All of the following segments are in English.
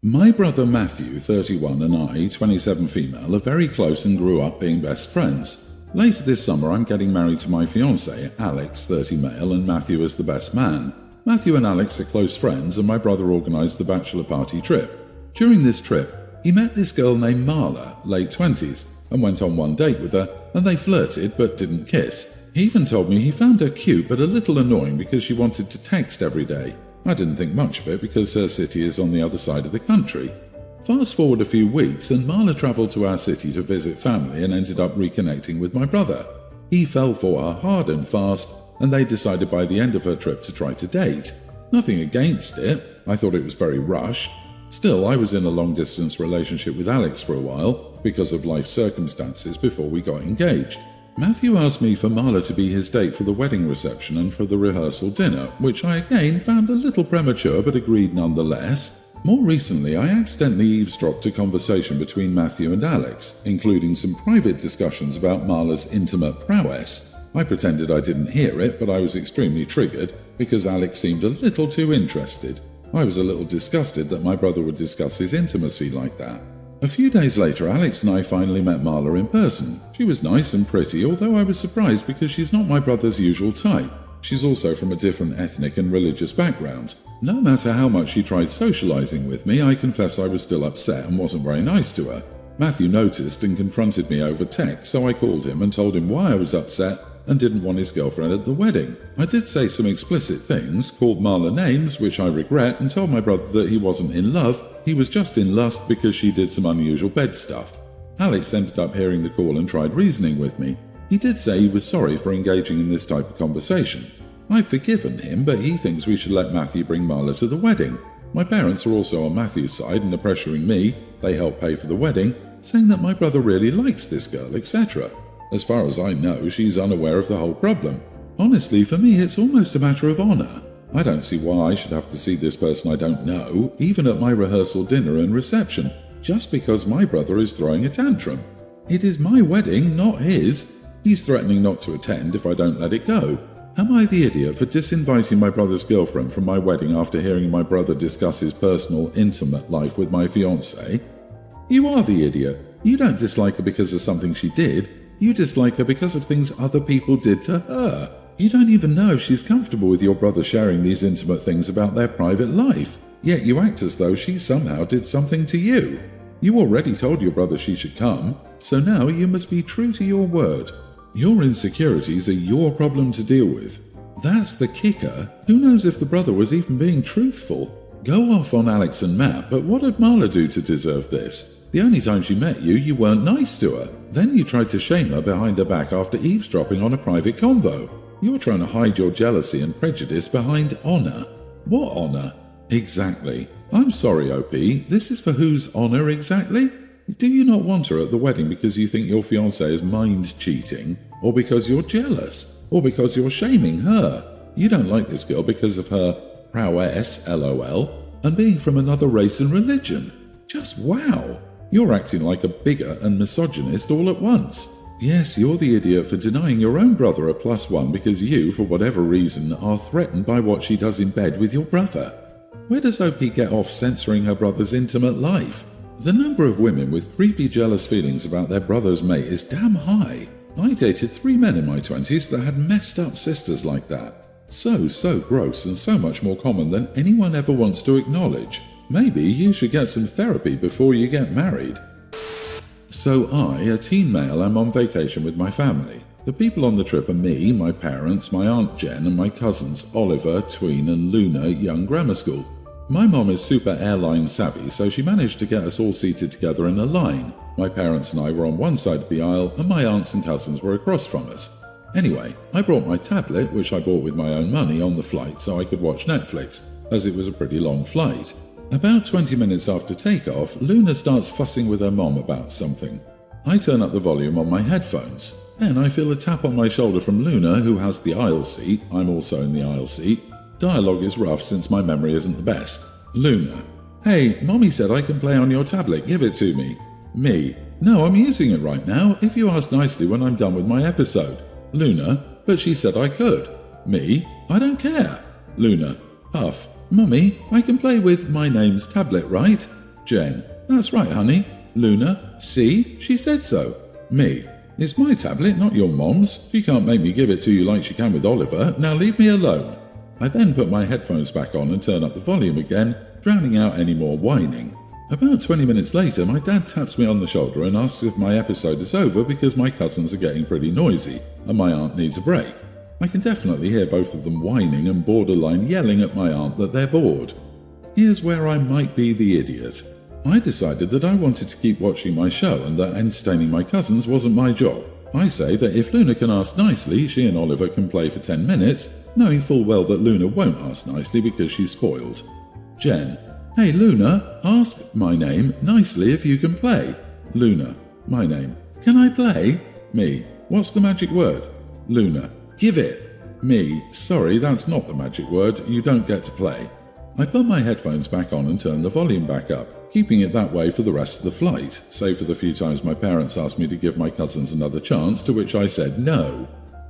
My brother Matthew, 31, and I, 27 female, are very close and grew up being best friends. Later this summer I'm getting married to my fiance, Alex, 30 male, and Matthew is the best man. Matthew and Alex are close friends and my brother organised the bachelor party trip. During this trip, he met this girl named Marla, late 20s, and went on one date with her, and they flirted but didn't kiss. He even told me he found her cute but a little annoying because she wanted to text every day. I didn't think much of it because her city is on the other side of the country. Fast forward a few weeks and Marla travelled to our city to visit family and ended up reconnecting with my brother. He fell for her hard and fast and they decided by the end of her trip to try to date. Nothing against it, I thought it was very rushed. Still, I was in a long-distance relationship with Alex for a while because of life circumstances before we got engaged. Matthew asked me for Marla to be his date for the wedding reception and for the rehearsal dinner, which I again found a little premature but agreed nonetheless. More recently, I accidentally eavesdropped a conversation between Matthew and Alex, including some private discussions about Marla's intimate prowess. I pretended I didn't hear it, but I was extremely triggered because Alex seemed a little too interested. I was a little disgusted that my brother would discuss his intimacy like that. A few days later, Alex and I finally met Marla in person. She was nice and pretty, although I was surprised because she's not my brother's usual type. She's also from a different ethnic and religious background. No matter how much she tried socializing with me, I confess I was still upset and wasn't very nice to her. Matthew noticed and confronted me over text, so I called him and told him why I was upset and didn't want his girlfriend at the wedding. I did say some explicit things, called Marla names, which I regret, and told my brother that he wasn't in love, he was just in lust because she did some unusual bed stuff. Alex ended up hearing the call and tried reasoning with me. He did say he was sorry for engaging in this type of conversation. I've forgiven him, but he thinks we should let Matthew bring Marla to the wedding. My parents are also on Matthew's side and are pressuring me, they help pay for the wedding, saying that my brother really likes this girl, etc. As far as I know, she's unaware of the whole problem. Honestly, for me, it's almost a matter of honor. I don't see why I should have to see this person I don't know, even at my rehearsal dinner and reception, just because my brother is throwing a tantrum. It is my wedding, not his. He's threatening not to attend if I don't let it go. Am I the idiot for disinviting my brother's girlfriend from my wedding after hearing my brother discuss his personal, intimate life with my fiancé? You are the idiot. You don't dislike her because of something she did. You dislike her because of things other people did to her. You don't even know if she's comfortable with your brother sharing these intimate things about their private life. Yet you act as though she somehow did something to you. You already told your brother she should come, so now you must be true to your word. Your insecurities are your problem to deal with. That's the kicker. Who knows if the brother was even being truthful? Go off on Alex and Matt, but what did Marla do to deserve this? The only time she met you, you weren't nice to her. Then you tried to shame her behind her back after eavesdropping on a private convo. You're trying to hide your jealousy and prejudice behind honor. What honor? Exactly. I'm sorry, OP. This is for whose honor exactly? Do you not want her at the wedding because you think your fiancé is mind-cheating? Or because you're jealous? Or because you're shaming her? You don't like this girl because of her prowess, LOL, and being from another race and religion. Just wow! You're acting like a bigot and misogynist all at once. Yes, you're the idiot for denying your own brother a +1 because you, for whatever reason, are threatened by what she does in bed with your brother. Where does OP get off censoring her brother's intimate life? The number of women with creepy jealous feelings about their brother's mate is damn high. I dated 3 men in my 20s that had messed up sisters like that. So gross and so much more common than anyone ever wants to acknowledge. Maybe you should get some therapy before you get married. So I, a teen male, am on vacation with my family. The people on the trip are me, my parents, my Aunt Jen and my cousins Oliver, Tween and Luna, young grammar school. My mom is super airline savvy, so she managed to get us all seated together in a line. My parents and I were on one side of the aisle and my aunts and cousins were across from us. Anyway, I brought my tablet, which I bought with my own money, on the flight so I could watch Netflix, as it was a pretty long flight. About 20 minutes after takeoff, Luna starts fussing with her mom about something. I turn up the volume on my headphones. Then I feel a tap on my shoulder from Luna, who has the aisle seat. I'm also in the aisle seat. Dialogue is rough since my memory isn't the best. Luna: "Hey, Mommy said I can play on your tablet, give it to me." Me: "No, I'm using it right now, if you ask nicely when I'm done with my episode." Luna: "But she said I could." Me: "I don't care." Luna: "Huff: Mummy, I can play with my name's tablet, right?" Jen. That's right, honey. Luna. See? She said so. Me. It's my tablet, not your mom's. She can't make me give it to you like she can with Oliver. Now leave me alone. I then put my headphones back on and turn up the volume again, drowning out any more whining. About 20 minutes later, my dad taps me on the shoulder and asks if my episode is over because my cousins are getting pretty noisy and my aunt needs a break. I can definitely hear both of them whining and borderline yelling at my aunt that they're bored. Here's where I might be the idiot. I decided that I wanted to keep watching my show and that entertaining my cousins wasn't my job. I say that if Luna can ask nicely, she and Oliver can play for 10 minutes, knowing full well that Luna won't ask nicely because she's spoiled. Jen. Hey Luna, ask my name nicely if you can play. Luna. My name. Can I play? Me. What's the magic word? Luna. Give it. Me. Sorry, that's not the magic word. You don't get to play. I put my headphones back on and turned the volume back up, keeping it that way for the rest of the flight, save for the few times my parents asked me to give my cousins another chance, to which I said no.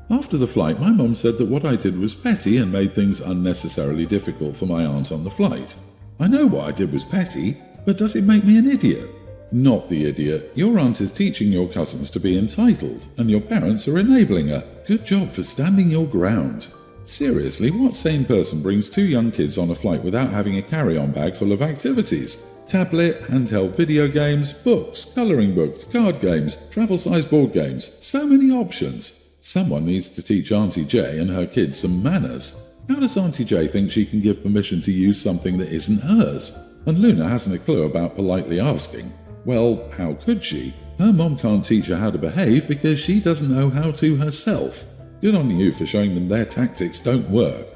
After the flight, my mum said that what I did was petty and made things unnecessarily difficult for my aunt on the flight. I know what I did was petty, but does it make me an idiot? Not the idiot. Your aunt is teaching your cousins to be entitled, and your parents are enabling her. Good job for standing your ground. Seriously, what sane person brings two young kids on a flight without having a carry-on bag full of activities? Tablet, handheld video games, books, colouring books, card games, travel-size board games. So many options. Someone needs to teach Auntie J and her kids some manners. How does Auntie J think she can give permission to use something that isn't hers? And Luna hasn't a clue about politely asking. Well, how could she? Her mom can't teach her how to behave because she doesn't know how to herself. Good on you for showing them their tactics don't work.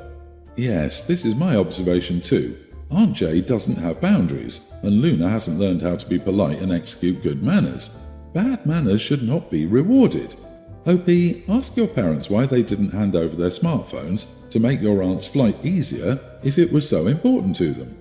Yes, this is my observation too. Aunt J doesn't have boundaries, and Luna hasn't learned how to be polite and execute good manners. Bad manners should not be rewarded. OP, ask your parents why they didn't hand over their smartphones to make your aunt's flight easier if it was so important to them.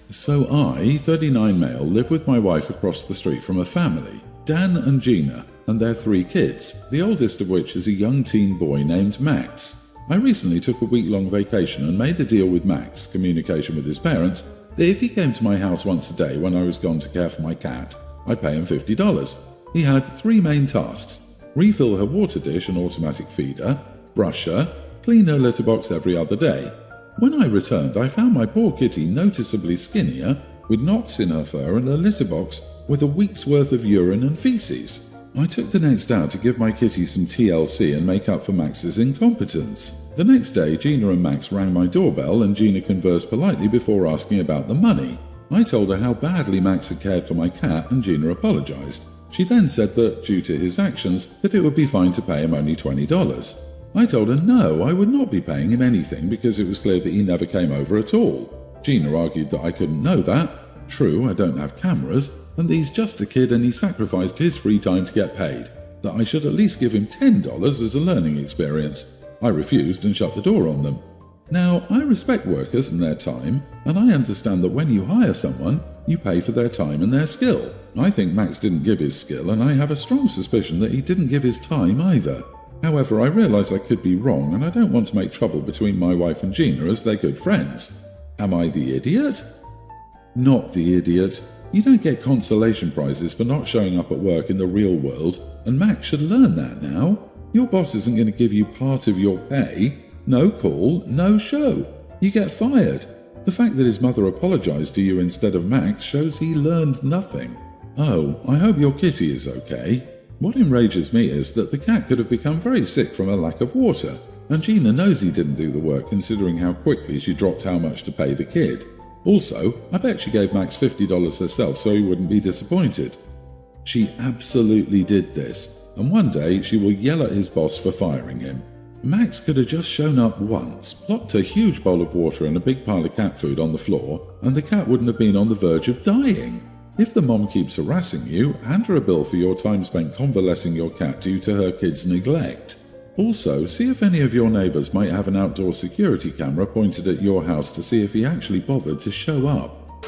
So I, 39 male, live with my wife across the street from a family, Dan and Gina, and their 3 kids, the oldest of which is a young teen boy named Max. I recently took a week-long vacation and made a deal with Max, communication with his parents, that if he came to my house once a day when I was gone to care for my cat, I'd pay him $50. He had 3 main tasks: refill her water dish and automatic feeder, brush her, clean her litter box every other day. When I returned, I found my poor kitty noticeably skinnier, with knots in her fur and a litter box with a week's worth of urine and feces. I took the next hour to give my kitty some TLC and make up for Max's incompetence. The next day, Gina and Max rang my doorbell and Gina conversed politely before asking about the money. I told her how badly Max had cared for my cat and Gina apologized. She then said that, due to his actions, that it would be fine to pay him only $20. I told her no, I would not be paying him anything because it was clear that he never came over at all. Gina argued that I couldn't know that. True, I don't have cameras, and that he's just a kid and he sacrificed his free time to get paid. That I should at least give him $10 as a learning experience. I refused and shut the door on them. Now, I respect workers and their time, and I understand that when you hire someone, you pay for their time and their skill. I think Max didn't give his skill, and I have a strong suspicion that he didn't give his time either. However, I realise I could be wrong, and I don't want to make trouble between my wife and Gina as they're good friends. Am I the idiot? Not the idiot. You don't get consolation prizes for not showing up at work in the real world, and Max should learn that now. Your boss isn't going to give you part of your pay. No call, no show. You get fired. The fact that his mother apologised to you instead of Max shows he learned nothing. Oh, I hope your kitty is okay. What enrages me is that the cat could have become very sick from a lack of water, and Gina knows he didn't do the work considering how quickly she dropped how much to pay the kid. Also, I bet she gave Max $50 herself so he wouldn't be disappointed. She absolutely did this, and one day she will yell at his boss for firing him. Max could have just shown up once, plopped a huge bowl of water and a big pile of cat food on the floor, and the cat wouldn't have been on the verge of dying. If the mom keeps harassing you, hand her a bill for your time spent convalescing your cat due to her kid's neglect. Also, see if any of your neighbours might have an outdoor security camera pointed at your house to see if he actually bothered to show up.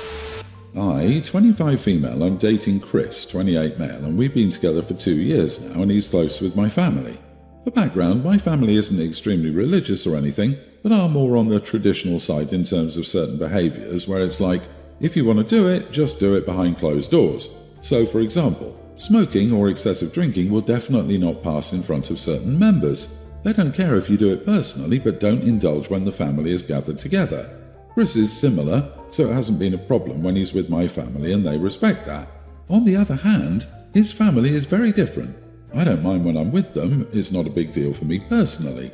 I, 25 female, I'm dating Chris, 28 male, and we've been together for 2 years now and he's close with my family. For background, my family isn't extremely religious or anything, but are more on the traditional side in terms of certain behaviours where it's like, If you want to do it, just do it behind closed doors. So, for example, smoking or excessive drinking will definitely not pass in front of certain members. They don't care if you do it personally, but don't indulge when the family is gathered together. Chris is similar, so it hasn't been a problem when he's with my family and they respect that. On the other hand, his family is very different. I don't mind when I'm with them, it's not a big deal for me personally.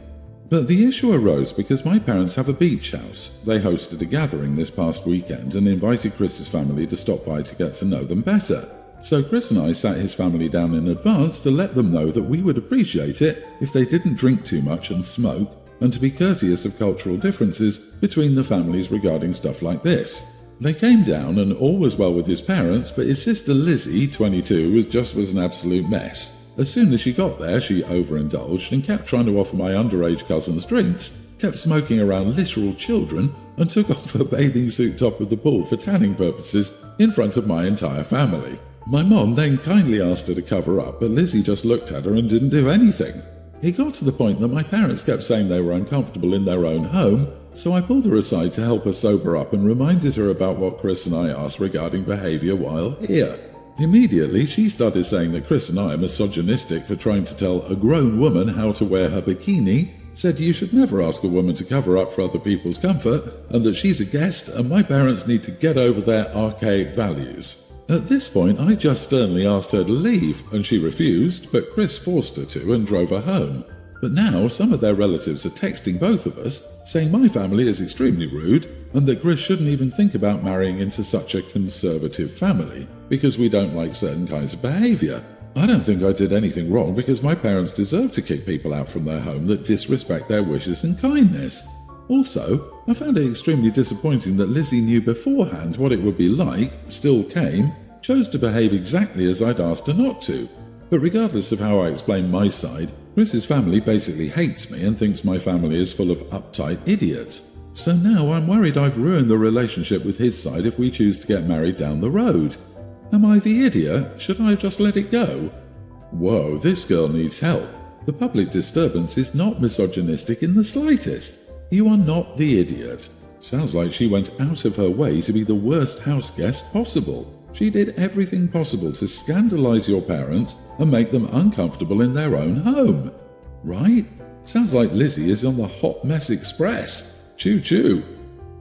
But the issue arose because my parents have a beach house. They hosted a gathering this past weekend and invited Chris's family to stop by to get to know them better. So Chris and I sat his family down in advance to let them know that we would appreciate it if they didn't drink too much and smoke, and to be courteous of cultural differences between the families regarding stuff like this. They came down and all was well with his parents, but his sister Lizzie, 22, was an absolute mess. As soon as she got there, she overindulged and kept trying to offer my underage cousins drinks, kept smoking around literal children, and took off her bathing suit top of the pool for tanning purposes in front of my entire family. My mom then kindly asked her to cover up, but Lizzie just looked at her and didn't do anything. It got to the point that my parents kept saying they were uncomfortable in their own home, so I pulled her aside to help her sober up and reminded her about what Chris and I asked regarding behaviour while here. Immediately, she started saying that Chris and I are misogynistic for trying to tell a grown woman how to wear her bikini, said you should never ask a woman to cover up for other people's comfort, and that she's a guest and my parents need to get over their archaic values. At this point, I just sternly asked her to leave, and she refused, but Chris forced her to and drove her home. But now, some of their relatives are texting both of us, saying my family is extremely rude, and that Chris shouldn't even think about marrying into such a conservative family, because we don't like certain kinds of behaviour. I don't think I did anything wrong because my parents deserve to kick people out from their home that disrespect their wishes and kindness. Also, I found it extremely disappointing that Lizzie knew beforehand what it would be like, still came, chose to behave exactly as I'd asked her not to. But regardless of how I explain my side, Chris's family basically hates me and thinks my family is full of uptight idiots. So now I'm worried I've ruined the relationship with his side if we choose to get married down the road. Am I the idiot? Should I just let it go? Whoa, this girl needs help. The public disturbance is not misogynistic in the slightest. You are not the idiot. Sounds like she went out of her way to be the worst house guest possible. She did everything possible to scandalize your parents and make them uncomfortable in their own home. Right? Sounds like Lizzie is on the Hot Mess Express. Choo-choo.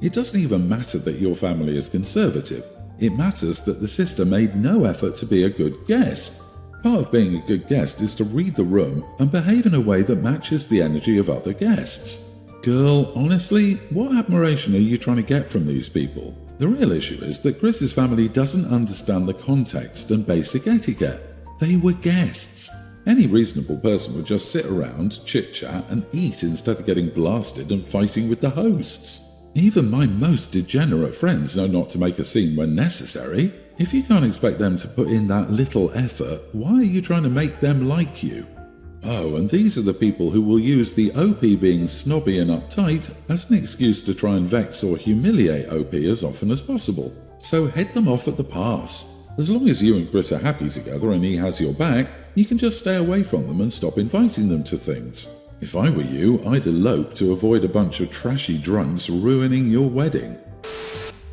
It doesn't even matter that your family is conservative. It matters that the sister made no effort to be a good guest. Part of being a good guest is to read the room and behave in a way that matches the energy of other guests. Girl, honestly, what admiration are you trying to get from these people? The real issue is that Chris's family doesn't understand the context and basic etiquette. They were guests. Any reasonable person would just sit around, chit-chat and eat instead of getting blasted and fighting with the hosts. Even my most degenerate friends know not to make a scene when necessary. If you can't expect them to put in that little effort, why are you trying to make them like you? Oh, and these are the people who will use the OP being snobby and uptight as an excuse to try and vex or humiliate OP as often as possible. So head them off at the pass. As long as you and Chris are happy together and he has your back, you can just stay away from them and stop inviting them to things. If I were you, I'd elope to avoid a bunch of trashy drunks ruining your wedding.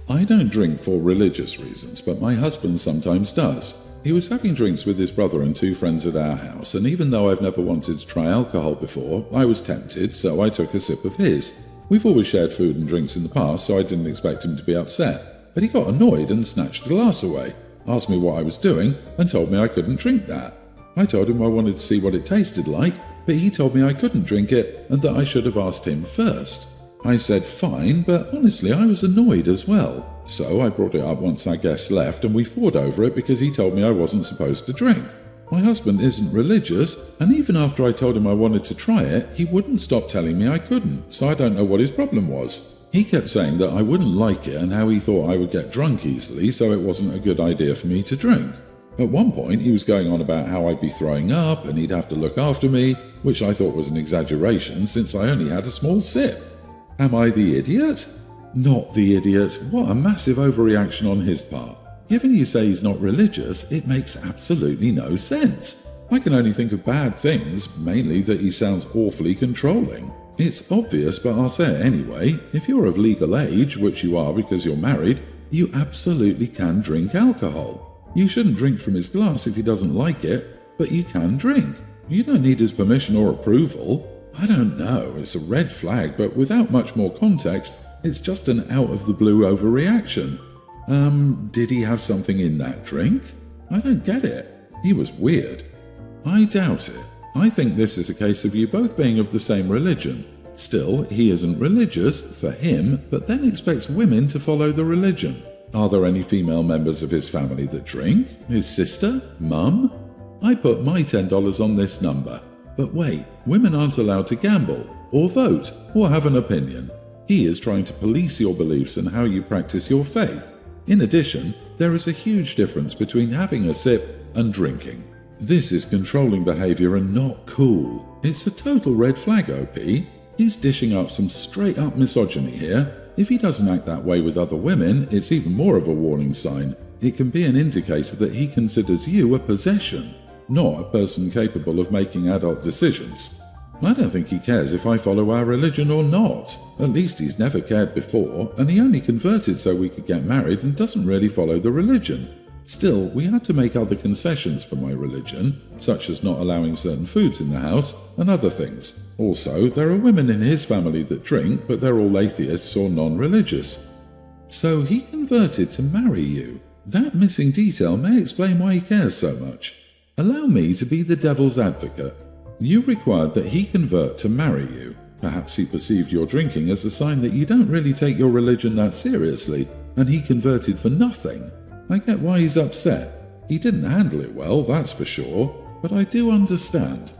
I don't drink for religious reasons, but my husband sometimes does. He was having drinks with his brother and two friends at our house, and even though I've never wanted to try alcohol before, I was tempted, so I took a sip of his. We've always shared food and drinks in the past, so I didn't expect him to be upset. But he got annoyed and snatched a glass away, asked me what I was doing, and told me I couldn't drink that. I told him I wanted to see what it tasted like, but he told me I couldn't drink it and that I should have asked him first. I said fine, but honestly I was annoyed as well. So I brought it up once our guests left and we fought over it because he told me I wasn't supposed to drink. My husband isn't religious, and even after I told him I wanted to try it, he wouldn't stop telling me I couldn't, so I don't know what his problem was. He kept saying that I wouldn't like it and how he thought I would get drunk easily, so it wasn't a good idea for me to drink. At one point, he was going on about how I'd be throwing up and he'd have to look after me, which I thought was an exaggeration since I only had a small sip. Am I the idiot? Not the idiot. What a massive overreaction on his part. Given you say he's not religious, it makes absolutely no sense. I can only think of bad things, mainly that he sounds awfully controlling. It's obvious, but I'll say it anyway. If you're of legal age, which you are because you're married, You absolutely can drink alcohol. You shouldn't drink from his glass if he doesn't like it, but you can drink. You don't need his permission or approval. I don't know, it's a red flag, but without much more context, it's just an out-of-the-blue overreaction. Did he have something in that drink? I don't get it. He was weird. I doubt it. I think this is a case of you both being of the same religion. Still, he isn't religious, for him, but then expects women to follow the religion. Are there any female members of his family that drink? His sister? Mum? I put my $10 on this number. But wait, women aren't allowed to gamble, or vote, or have an opinion. He is trying to police your beliefs and how you practice your faith. In addition, there is a huge difference between having a sip and drinking. This is controlling behavior and not cool. It's a total red flag, OP. He's dishing up some straight-up misogyny here. If he doesn't act that way with other women, it's even more of a warning sign. It can be an indicator that he considers you a possession, not a person capable of making adult decisions. I don't think he cares if I follow our religion or not. At least he's never cared before, and he only converted so we could get married and doesn't really follow the religion. Still, we had to make other concessions for my religion, such as not allowing certain foods in the house and other things. Also, there are women in his family that drink, but they're all atheists or non-religious. So he converted to marry you. That missing detail may explain why he cares so much. Allow me to be the devil's advocate. You required that he convert to marry you. Perhaps he perceived your drinking as a sign that you don't really take your religion that seriously, and he converted for nothing. I get why he's upset. He didn't handle it well, that's for sure, but I do understand.